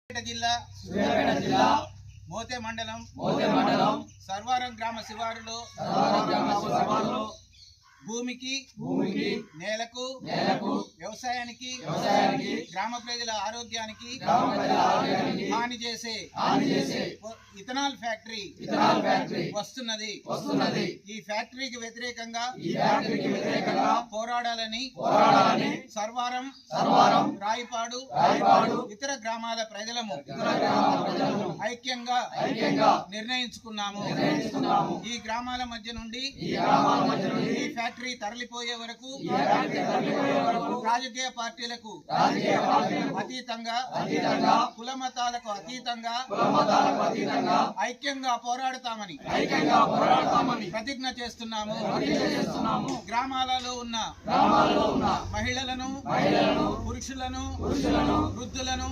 జిల్లా మోతే మండలం సర్వారం గ్రామ శివారులో భూమికి నేలకు వ్యవసాయానికి గ్రామ ప్రజల ఆరోగ్యానికి హాని చేసే ఇథనాల్ ఫ్యాక్టరీ వస్తున్నది. ఈ ఫ్యాక్టరీకి వ్యతిరేకంగా పోరాడాలని సర్వారం రాయిపాడు ఇతర గ్రామాల ప్రజలము ఐక్యంగా నిర్ణయించుకున్నాము. ఈ గ్రామాల మధ్య నుండి ఈ ఫ్యాక్టరీ తరలిపోయే వరకు రాజకీయ పార్టీలకు అతీతంగా కుల మతాలకు అతీతంగా ఐక్యంగా పోరాడతామని ప్రతిజ్ఞ చేస్తున్నాము. గ్రామాలలో ఉన్న మహిళలను పురుషులను వృద్ధులను